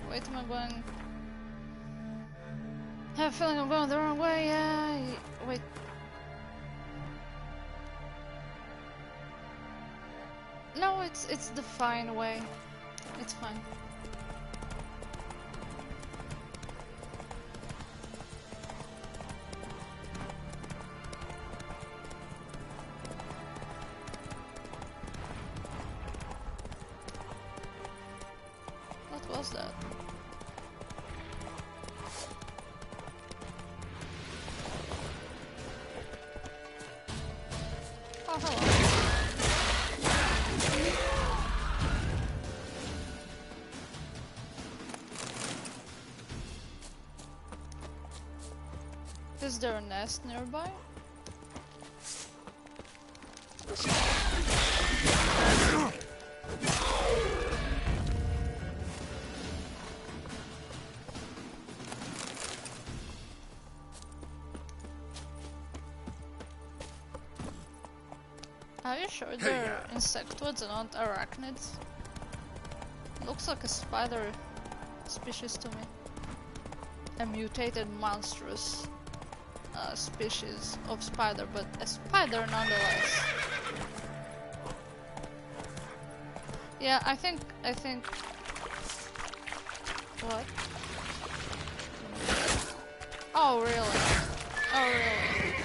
Wait, am I going? I have a feeling I'm going the wrong way. Yeah. Wait. No, it's the fine way. It's fine. What was that? Oh, hello. Is there a nest nearby? Are you sure they're insectoids and not arachnids? Looks like a spider species to me. A mutated monstrous species of spider, but a spider nonetheless. Yeah, I think what? Oh really? Oh really?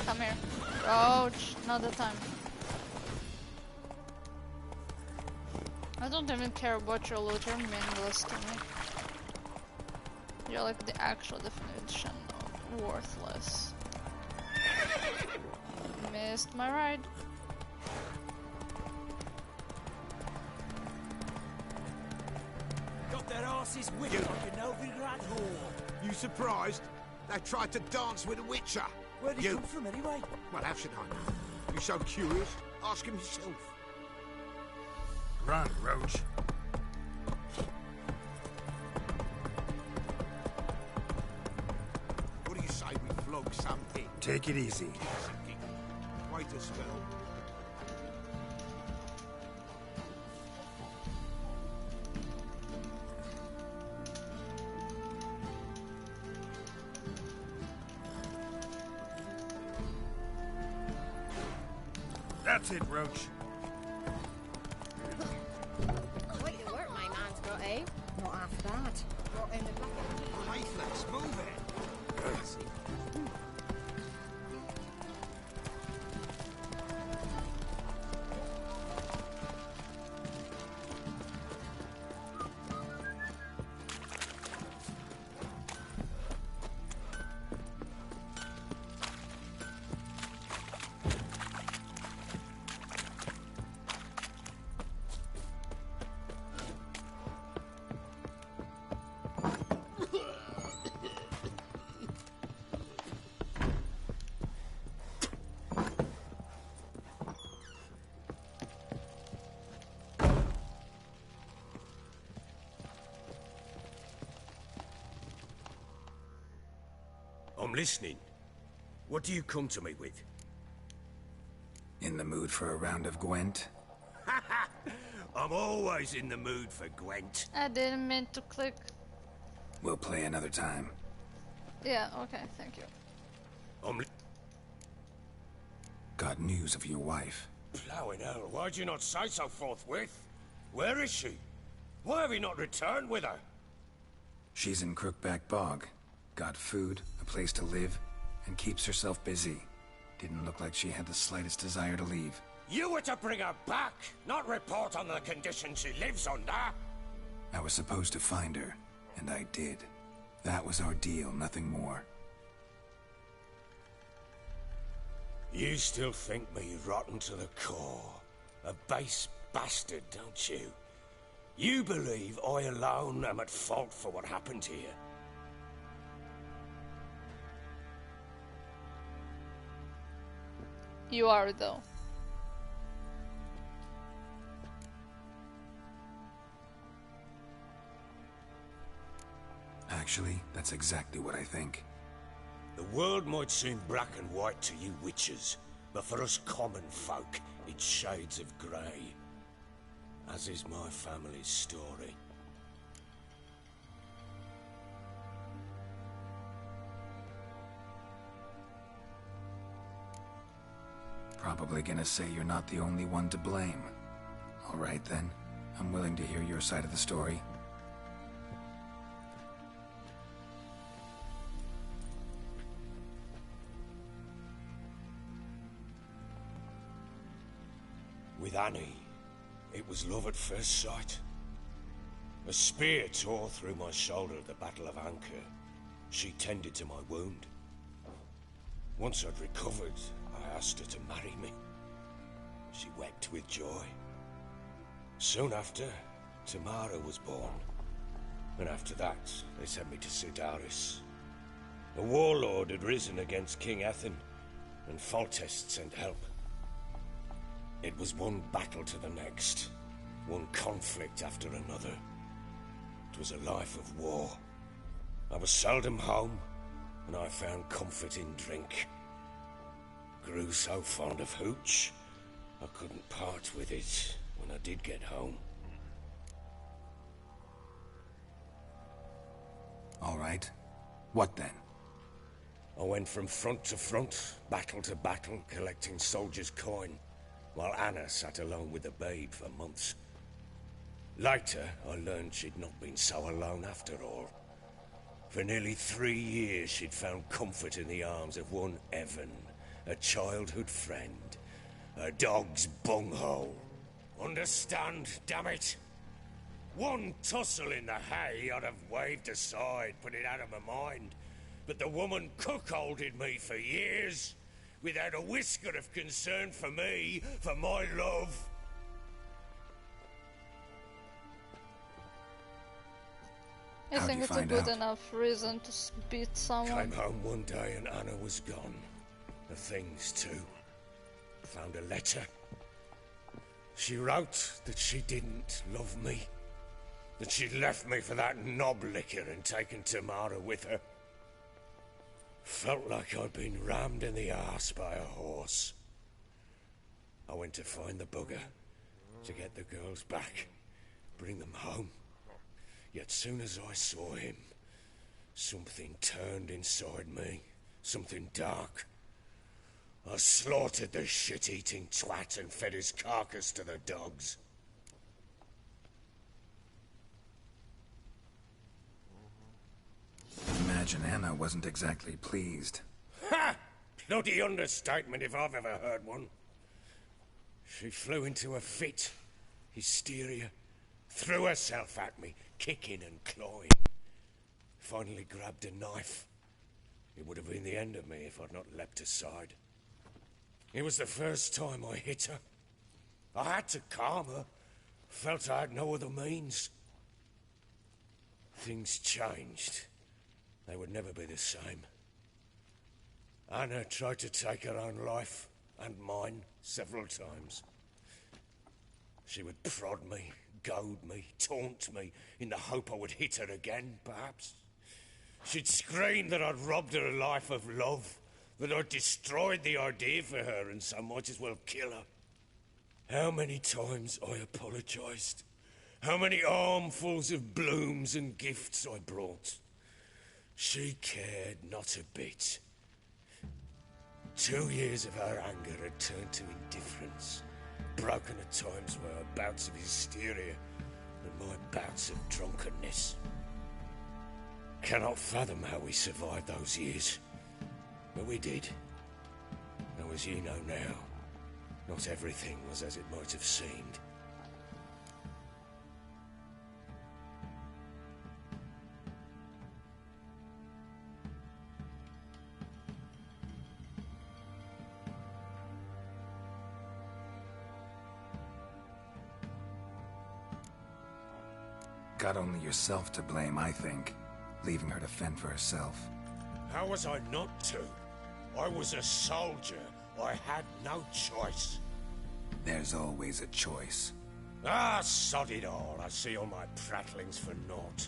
Come here. Ouch, not the time. I don't even care about your loot, you're meaningless to me. You're like the actual definition of worthless. Missed my ride. Got their asses wicked like a Novigrad whore. You surprised? They tried to dance with a witcher. Where'd he come from anyway? Well, how should I know? You so curious? Ask him yourself. Run, Roach. What do you say we flog something? Take it easy. Wait a spell. That's it, Roach. Way to work, my man's got, eh? Not half bad. Got in the black. Faithless, move it. I'm listening. What do you come to me with? In the mood for a round of Gwent? I'm always in the mood for Gwent. I didn't mean to click. We'll play another time. Yeah, okay, thank you. Got news of your wife. Plowing hell, why'd you not say so forthwith? Where is she? Why have you not returned with her? She's in Crookback Bog. Got food, a place to live, and keeps herself busy. Didn't look like she had the slightest desire to leave. You were to bring her back, not report on the conditions she lives under. I was supposed to find her, and I did. That was our deal, nothing more. You still think me rotten to the core. A base bastard, don't you? You believe I alone am at fault for what happened here. You are, though. Actually, that's exactly what I think. The world might seem black and white to you witches, but for us common folk, it's shades of grey. As is my family's story. Probably gonna say you're not the only one to blame. All right then, I'm willing to hear your side of the story. With Annie, it was love at first sight. A spear tore through my shoulder at the Battle of Anchor. She tended to my wound. Once I'd recovered, I asked her to marry me. She wept with joy. Soon after, Tamara was born. And after that, they sent me to Sidaris. A warlord had risen against King Ethan, and Foltest sent help. It was one battle to the next, one conflict after another. It was a life of war. I was seldom home, and I found comfort in drink. Grew so fond of hooch, I couldn't part with it when I did get home. All right. What then? I went from front to front, battle to battle, collecting soldiers' coin, while Anna sat alone with the babe for months. Later, I learned she'd not been so alone after all. For nearly 3 years, she'd found comfort in the arms of one Evan, a childhood friend, a dog's bunghole. Understand, damn it? One tussle in the hay I'd have waved aside, put it out of my mind. But the woman cuckolded me for years, without a whisker of concern for me, for my love. I think it's a good enough reason to beat someone. Came home one day and Anna was gone. The things too. Found a letter. She wrote that she didn't love me. That she'd left me for that knob licker and taken Tamara with her. Felt like I'd been rammed in the arse by a horse. I went to find the bugger, to get the girls back, bring them home. Yet soon as I saw him, something turned inside me, something dark. I slaughtered the shit-eating twat and fed his carcass to the dogs. Imagine Anna wasn't exactly pleased. Ha! Bloody understatement if I've ever heard one. She flew into a fit, hysteria, threw herself at me, kicking and clawing. Finally grabbed a knife. It would have been the end of me if I'd not leapt aside. It was the first time I hit her. I had to calm her. Felt I had no other means. Things changed. They would never be the same. Anna tried to take her own life, and mine, several times. She would prod me, goad me, taunt me, in the hope I would hit her again, perhaps. She'd scream that I'd robbed her a life of love, that I'd destroyed the idea for her, and so might as well kill her. How many times I apologized. How many armfuls of blooms and gifts I brought. She cared not a bit. 2 years of her anger had turned to indifference, broken at times by her bouts of hysteria and my bouts of drunkenness. Cannot fathom how we survived those years, but we did. Though as you know now, not everything was as it might have seemed. Got only yourself to blame, I think. Leaving her to fend for herself. How was I not to? I was a soldier. I had no choice. There's always a choice. Ah, sod it all. I see all my prattlings for naught.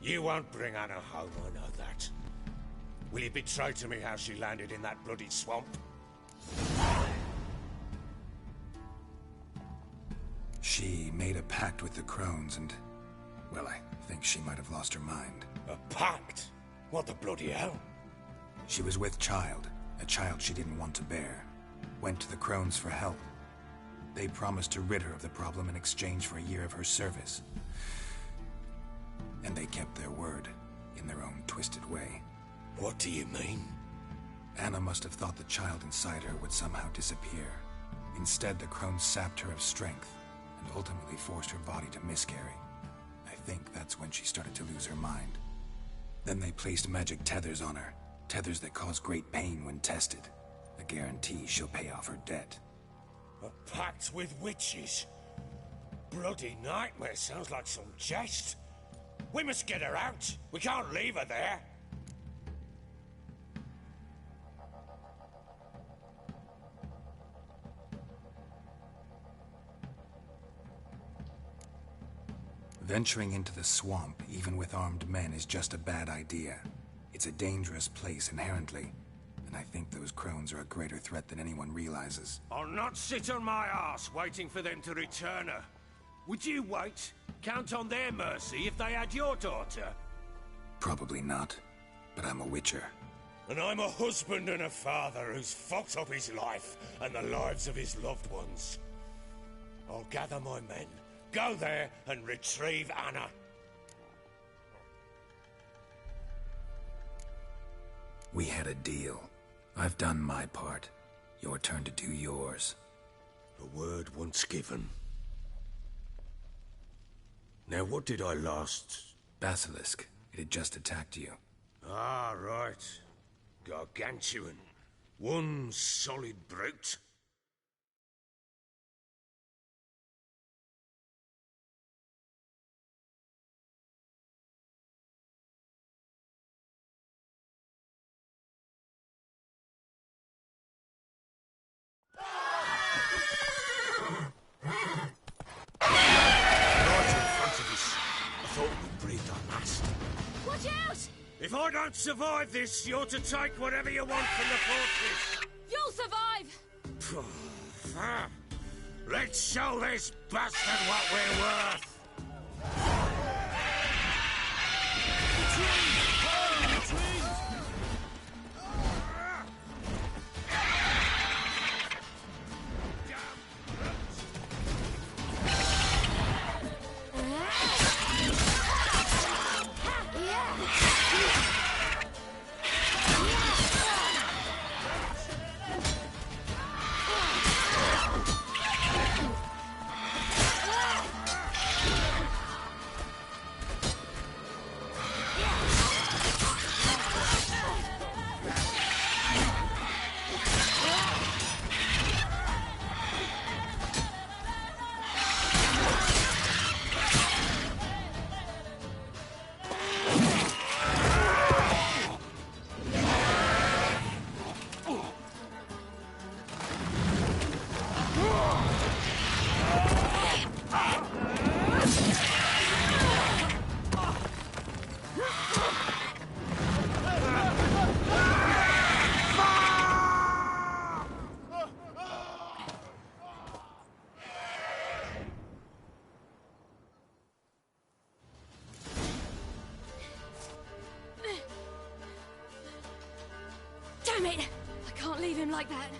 You won't bring Anna home, I know that. Will you betray to me how she landed in that bloody swamp? She made a pact with the crones and... well, I think she might have lost her mind. A pact? What the bloody hell? She was with child, a child she didn't want to bear. Went to the crones for help. They promised to rid her of the problem in exchange for a year of her service. And they kept their word, in their own twisted way. What do you mean? Anna must have thought the child inside her would somehow disappear. Instead, the crones sapped her of strength, and ultimately forced her body to miscarry. I think that's when she started to lose her mind. Then they placed magic tethers on her, tethers that cause great pain when tested. A guarantee she'll pay off her debt. A pact with witches? Bloody nightmare, sounds like some jest. We must get her out. We can't leave her there. Venturing into the swamp, even with armed men, is just a bad idea. It's a dangerous place inherently, and I think those crones are a greater threat than anyone realizes. I'll not sit on my arse waiting for them to return her. Would you wait? Count on their mercy if they had your daughter? Probably not, but I'm a witcher. And I'm a husband and a father who's fucked up his life and the lives of his loved ones. I'll gather my men, go there and retrieve Anna. We had a deal. I've done my part. Your turn to do yours. A word once given. Now, what did I last... Basilisk. It had just attacked you. Ah, right. Gargantuan. One solid brute. If I don't survive this, you're to take whatever you want from the fortress. You'll survive! Let's show this bastard what we're worth. Damn it! I can't leave him like that.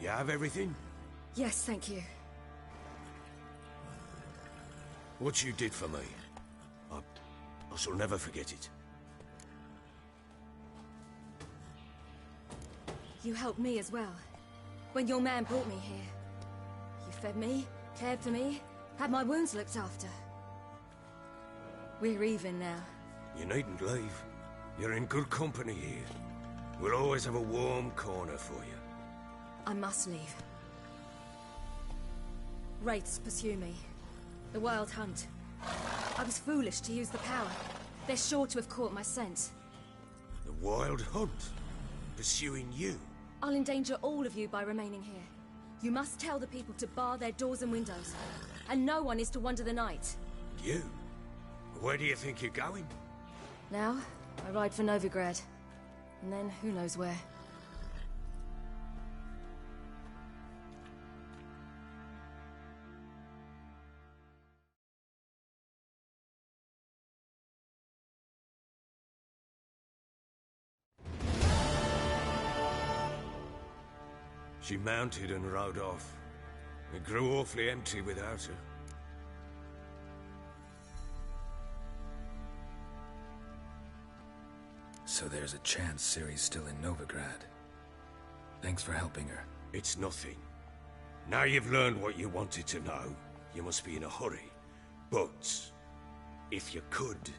You have everything? Yes, thank you. What you did for me, I shall never forget it. You helped me as well. When your man brought me here. You fed me, cared for me, had my wounds looked after. We're even now. You needn't leave. You're in good company here. We'll always have a warm corner for you. I must leave. Wraiths pursue me. The Wild Hunt. I was foolish to use the power. They're sure to have caught my scent. The Wild Hunt? Pursuing you? I'll endanger all of you by remaining here. You must tell the people to bar their doors and windows. And no one is to wander the night. You? Where do you think you're going? Now, I ride for Novigrad. And then, who knows where. She mounted and rode off. It grew awfully empty without her. So there's a chance Ciri's still in Novigrad. Thanks for helping her. It's nothing. Now you've learned what you wanted to know, you must be in a hurry. But, if you could...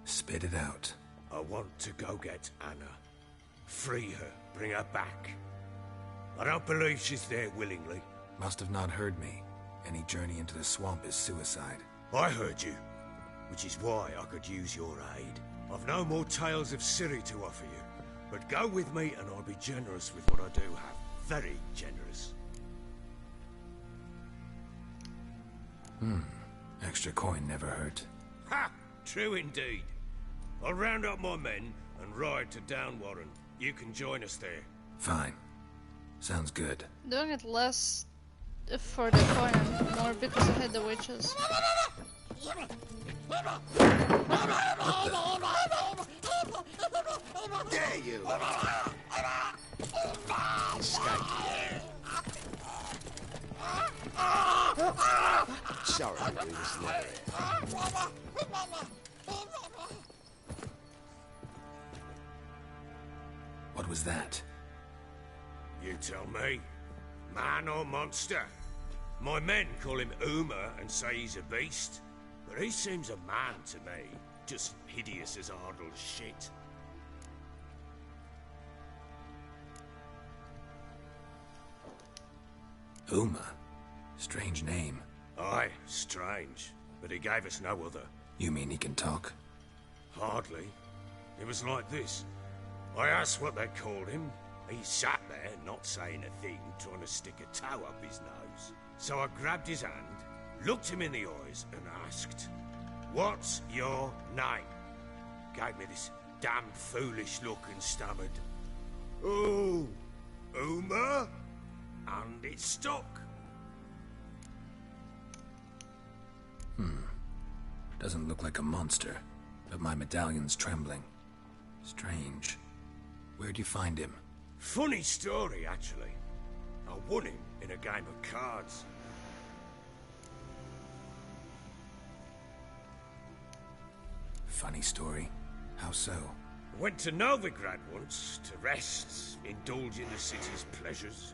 Spit it out. I want to go get Anna. Free her, bring her back. I don't believe she's there willingly. Must have not heard me. Any journey into the swamp is suicide. I heard you, which is why I could use your aid. I've no more tales of Ciri to offer you, but go with me and I'll be generous with what I do have. Very generous. Extra coin never hurt. Ha! True indeed. I'll round up my men and ride to Downwarren. You can join us there. Fine. Sounds good. Doing it less for the coin and more because I hate the witches. Dare you! Escape. Sorry, we was never here. What was that? You tell me. Man or monster? My men call him Uma and say he's a beast, but he seems a man to me. Just hideous as Ardle's shit. Uma? Strange name. Aye, strange. But he gave us no other. You mean he can talk? Hardly. It was like this. I asked what they called him. He sat there, not saying a thing, trying to stick a toe up his nose. So I grabbed his hand, looked him in the eyes, and asked, "What's your name?" Gave me this damn foolish look and stammered, "Oh, Uma?" And it stuck. Doesn't look like a monster, but my medallion's trembling. Strange. Where'd you find him? Funny story, actually. I won him in a game of cards. Funny story. How so? Went to Novigrad once to rest, indulge in the city's pleasures.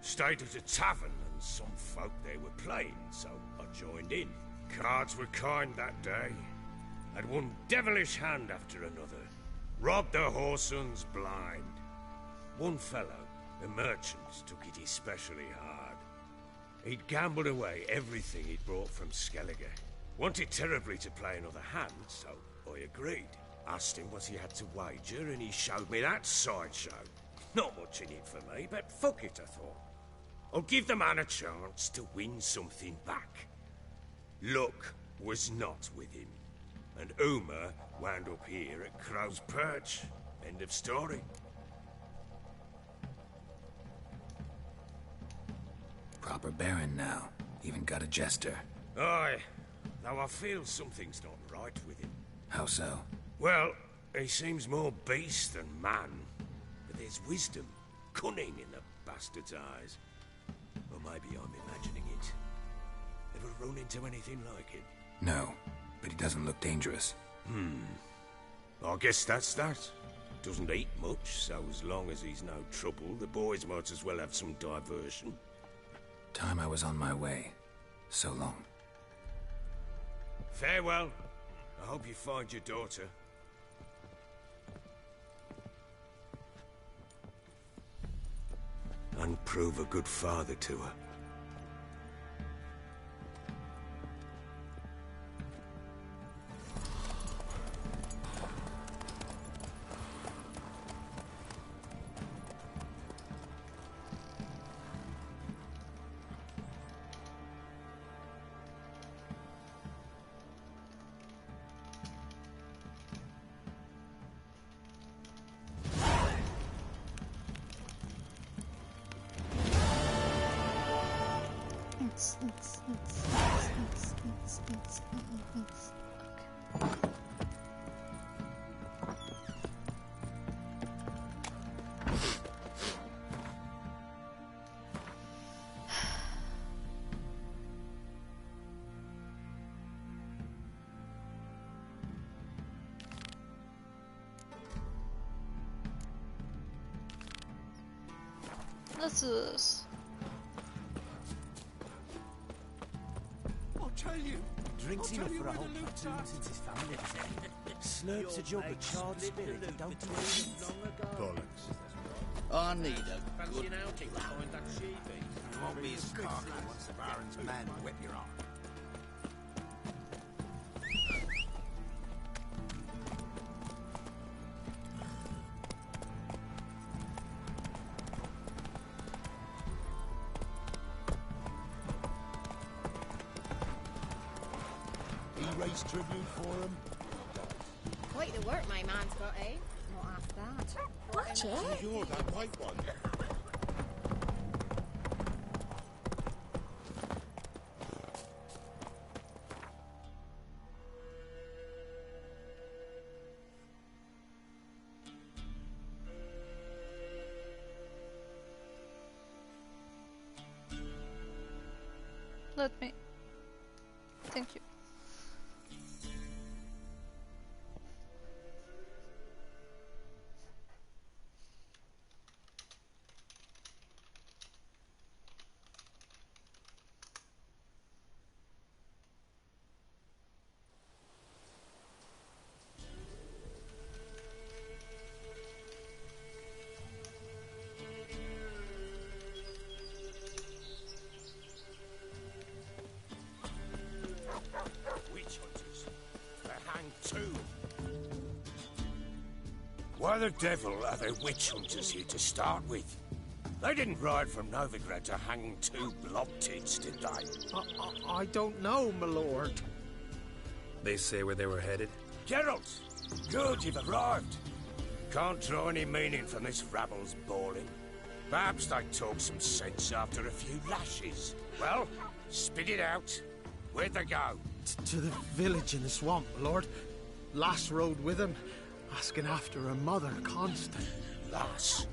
Stayed at a tavern and some folk there were playing, so I joined in. Cards were kind that day. Had one devilish hand after another. Robbed the whoresons blind. One fellow, a merchant, took it especially hard. He'd gambled away everything he'd brought from Skellige. Wanted terribly to play another hand, so I agreed. Asked him what he had to wager, and he showed me that sideshow. Not much in it for me, but fuck it, I thought. I'll give the man a chance to win something back. Luck was not with him, and Uma wound up here at Crow's Perch. End of story. Proper baron now. Even got a jester. Aye, though I feel something's not right with him. How so? Well, he seems more beast than man, but there's wisdom, cunning in the bastard's eyes. Or maybe I'm imagining it. Ever run into anything like it? No, but he doesn't look dangerous. I guess that's that. Doesn't eat much, so as long as he's no trouble, the boys might as well have some diversion. Time I was on my way. So long. Farewell. I hope you find your daughter. And prove a good father to her. Let's do this. I'll tell you. Drinks I'll enough tell you for a where whole the loot's platoon at. since his family was there. Slurps a jug of charred spirit and don't do anything. Bollocks. I need a good outing behind that sheepy. You won't be as cocky once the Baron's men whip your arm. He raised tribute for him. Quite the work my man's got, eh? Not half that. Watch it. You're that white one. Let me. Thank you. Witch hunters. They hang too. Why the devil are there witch hunters here to start with? They didn't ride from Novigrad to hang two blob tits, did they? I don't know, my lord. They say where they were headed? Geralt! Good, you've arrived. Can't draw any meaning from this rabble's bawling. Perhaps they talk some sense after a few lashes. Well, spit it out. Where'd they go? To the village in the swamp, my lord. Lass rode with him, asking after her mother, Constant. Lass.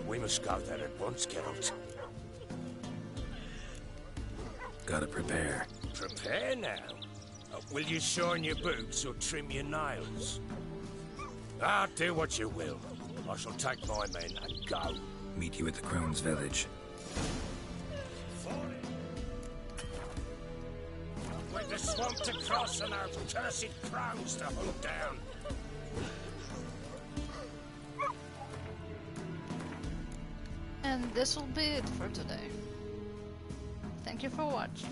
We must go there at once, Geralt. Gotta prepare. Prepare now. Will you shine your boots or trim your nails? Do what you will. I shall take my men and go. Meet you at the Crone's village. With the swamp to cross and those cursed crows to hunt down. And this will be it for today. Thank you for watching.